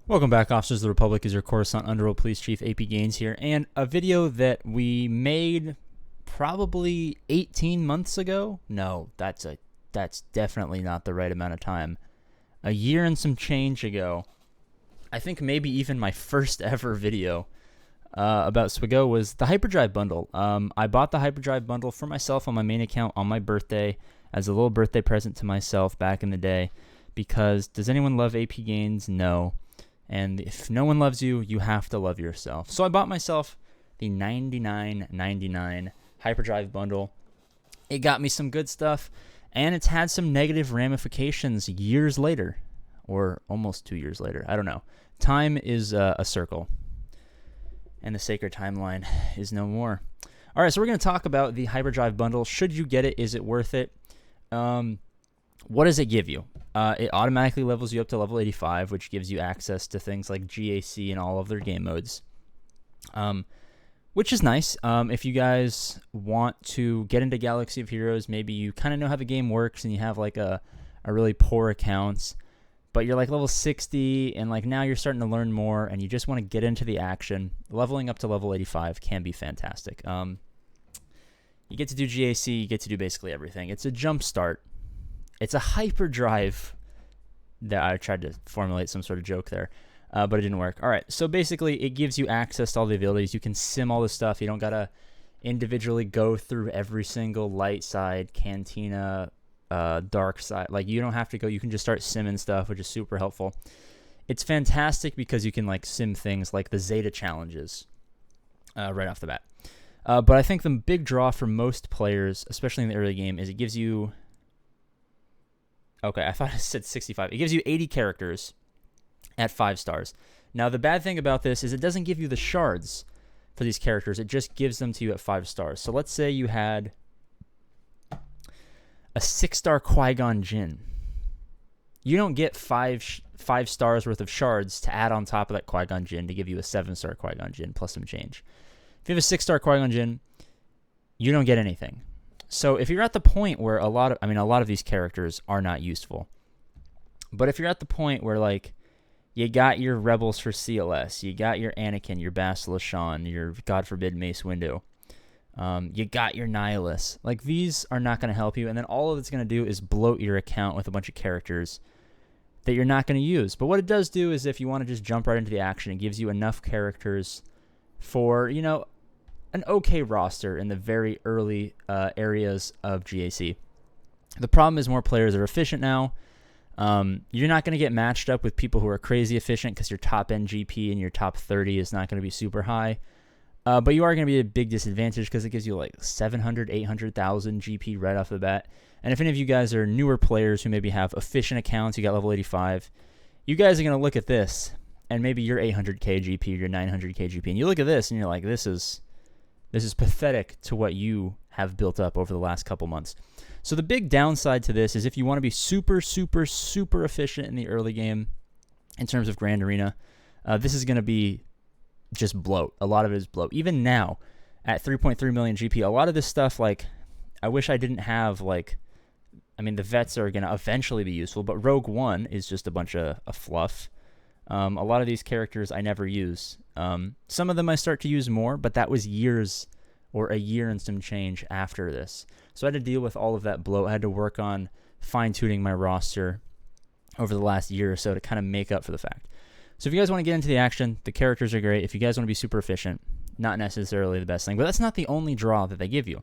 Welcome back, Officers of the Republic. Is your Coruscant Underworld Police Chief AP Gaines here, and a video that we made probably 18 months ago. No, that's definitely not the right amount of time. A year and some change ago. I think maybe even my first ever video about SWGOH was the HyperDrive bundle. I bought the HyperDrive bundle for myself on my main account on my birthday as a little birthday present to myself back in the day. Because does anyone love AP Gaines? No. And if no one loves you, you have to love yourself. So I bought myself the $99.99 HyperDrive bundle. It got me some good stuff, and it's had some negative ramifications years later, or almost 2 years later. I don't know. Time is a circle, and the sacred timeline is no more. All right, so we're going to talk about the HyperDrive bundle. Should you get it? Is it worth it? What does it give you? It automatically levels you up to level 85, which gives you access to things like GAC and all of their game modes, which is nice. If you guys want to get into Galaxy of Heroes, maybe you kind of know how the game works and you have like a really poor account, but you're like level 60 and like now you're starting to learn more and you just want to get into the action, leveling up to level 85 can be fantastic. You get to do GAC, you get to do basically everything. It's a jump start. It's a HyperDrive. That I tried to formulate some sort of joke there, but it didn't work. All right, so basically it gives you access to all the abilities. You can sim all this stuff. You don't got to individually go through every single light side, cantina, dark side. Like, you don't have to go. You can just start simming stuff, which is super helpful. It's fantastic because you can, like, sim things like the Zeta challenges right off the bat. But I think the big draw for most players, especially in the early game, is it gives you... Okay, I thought I said 65. It gives you 80 characters at 5 stars. Now, the bad thing about this is it doesn't give you the shards for these characters. It just gives them to you at 5 stars. So let's say you had a 6-star Qui-Gon Jinn. You don't get 5 stars worth of shards to add on top of that Qui-Gon Jinn to give you a 7-star Qui-Gon Jinn plus some change. If you have a 6-star Qui-Gon Jinn, you don't get anything. So if you're at the point where a lot of these characters are not useful, but if you're at the point where, like, you got your Rebels for CLS, you got your Anakin, your Bastila Shan, your, God forbid, Mace Windu, you got your Nihilus, like, these are not going to help you, and then all of it's going to do is bloat your account with a bunch of characters that you're not going to use. But what it does do is if you want to just jump right into the action, it gives you enough characters for, you know, an okay roster in the very early areas of GAC. The problem is more players are efficient now. You're not going to get matched up with people who are crazy efficient because your top-end GP and your top 30 is not going to be super high. But you are going to be a big disadvantage because it gives you like 700, 800,000 GP right off the bat. And if any of you guys are newer players who maybe have efficient accounts, you got level 85, you guys are going to look at this and maybe your 800k GP or your 900k GP. And you look at this and you're like, this is pathetic to what you have built up over the last couple months. So the big downside to this is if you want to be super, super, super efficient in the early game in terms of Grand Arena, this is going to be just bloat. A lot of it is bloat. Even now, at 3.3 million GP, a lot of this stuff, like, I wish I didn't have, like, I mean, the vets are going to eventually be useful, but Rogue One is just a bunch of fluff. A lot of these characters I never use. Some of them I start to use more, but that was years or a year and some change after this. So I had to deal with all of that bloat. I had to work on fine-tuning my roster over the last year or so to kind of make up for the fact. So if you guys want to get into the action, the characters are great. If you guys want to be super efficient, not necessarily the best thing. But that's not the only draw that they give you.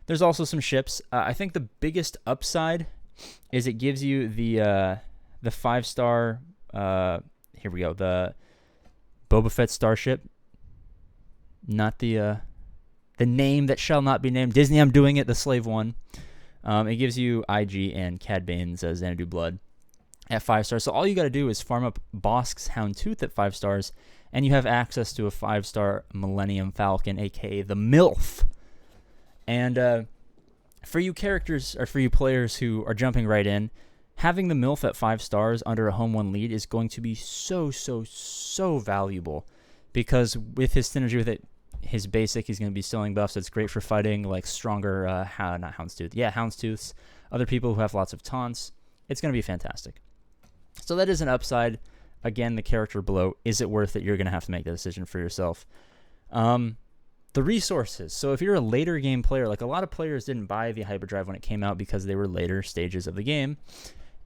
There's also some ships. I think the biggest upside is it gives you the 5-star... here we go. The Boba Fett starship. Not the name that shall not be named. Disney, I'm doing it. The Slave One. It gives you IG and Cad Bane's Xanadu Blood at 5 stars. So all you got to do is farm up Bossk's Houndtooth at 5 stars, and you have access to a 5-star Millennium Falcon, aka the MILF. And for you characters, or for you players who are jumping right in, having the MILF at 5 stars under a home 1 lead is going to be so, so, so valuable, because with his synergy with it, his basic, he's going to be stealing buffs. That's great for fighting like stronger, not Houndstooth. Yeah, Houndstooths, other people who have lots of taunts. It's going to be fantastic. So that is an upside. again, the character bloat, is it worth it? You're going to have to make that decision for yourself. The resources. So if you're a later game player, like a lot of players didn't buy the HyperDrive when it came out because they were later stages of the game.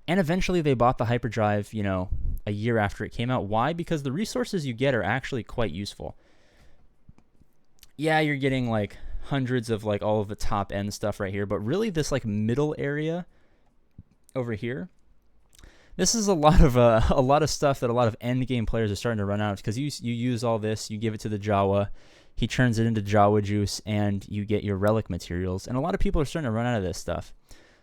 And eventually they bought the HyperDrive, you know, a year after it came out. Why? Because the resources you get are actually quite useful. Yeah, you're getting like hundreds of like all of the top end stuff right here, but really this like middle area over here, this is a lot of stuff that a lot of end game players are starting to run out of, because you use all this, you give it to the Jawa, he turns it into Jawa juice, and you get your relic materials. And a lot of people are starting to run out of this stuff.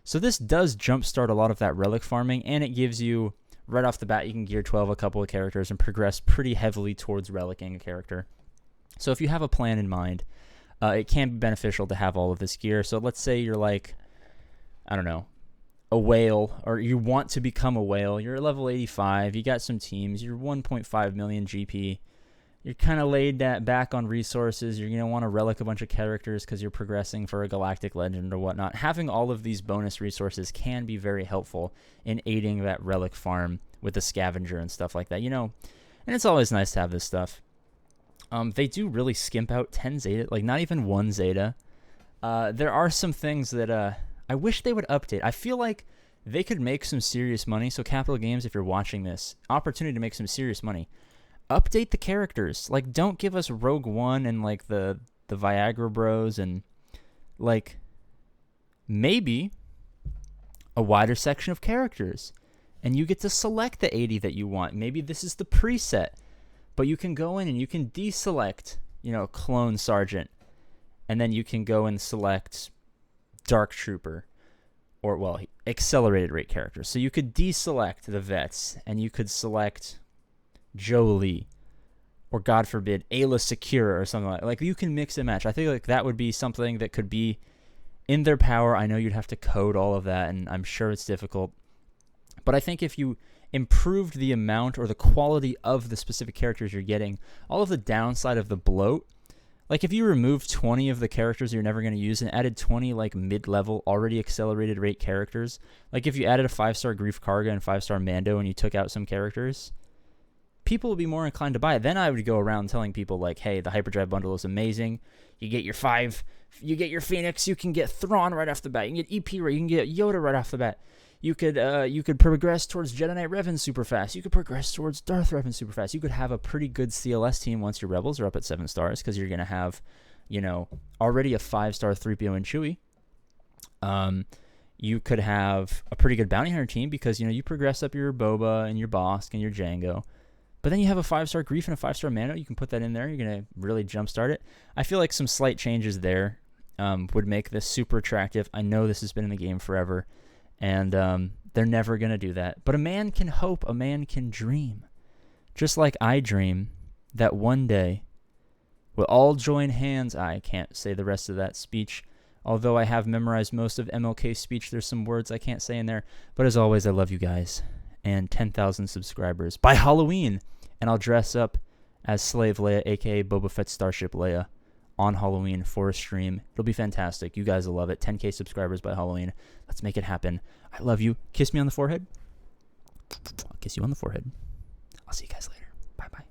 So this does jumpstart a lot of that relic farming, and it gives you, right off the bat, you can gear 12 a couple of characters and progress pretty heavily towards relicing a character. So if you have a plan in mind, it can be beneficial to have all of this gear. So let's say you're like, I don't know, a whale, or you want to become a whale. You're level 85, you got some teams, you're 1.5 million GP. You're kind of laid that back on resources. You're going to want to relic a bunch of characters because you're progressing for a galactic legend or whatnot. Having all of these bonus resources can be very helpful in aiding that relic farm with the scavenger and stuff like that, you know. And it's always nice to have this stuff. They do really skimp out 10 Zeta, like not even 1 Zeta. There are some things that I wish they would update. I feel like they could make some serious money. So Capital Games, if you're watching this, opportunity to make some serious money. Update the characters. Like, don't give us Rogue One and like the Viagra Bros, and like maybe a wider section of characters, and you get to select the 80 that you want. Maybe this is the preset, but you can go in and you can deselect, you know, Clone Sergeant, and then you can go and select Dark Trooper, or well, accelerated rate characters. So you could deselect the vets, and you could select Jolie, or God forbid, Ayla Secura, or something like you can mix and match. I think like that would be something that could be in their power. I know you'd have to code all of that, and I'm sure it's difficult. But I think if you improved the amount or the quality of the specific characters you're getting, all of the downside of the bloat, like if you removed 20 of the characters you're never going to use and added 20 like mid-level already accelerated rate characters, like if you added a 5-star Grief Karga and 5-star Mando and you took out some characters, people would be more inclined to buy it. Then I would go around telling people like, hey, the HyperDrive bundle is amazing. You get your 5, you get your Phoenix, you can get Thrawn right off the bat, you can get EP, right, you can get Yoda right off the bat. You could progress towards Jedi Knight Revan super fast. You could progress towards Darth Revan super fast. You could have a pretty good CLS team once your Rebels are up at 7 stars, because you're going to have, you know, already a 5-star 3PO and Chewie. You could have a pretty good Bounty Hunter team because, you know, you progress up your Boba and your Bossk and your Jango. But then you have a 5-star Grief and a 5-star Mando. You can put that in there. You're going to really jumpstart it. I feel like some slight changes there would make this super attractive. I know this has been in the game forever, and they're never going to do that. But a man can hope. A man can dream. Just like I dream that one day we'll all join hands. I can't say the rest of that speech. Although I have memorized most of MLK's speech, there's some words I can't say in there. But as always, I love you guys. And 10,000 subscribers by Halloween, and I'll dress up as Slave Leia, aka Boba Fett Starship Leia, on Halloween for a stream. It'll be fantastic. You guys will love it. 10K subscribers by Halloween. Let's make it happen. I love you. Kiss me on the forehead. I'll kiss you on the forehead. I'll see you guys later. Bye-bye.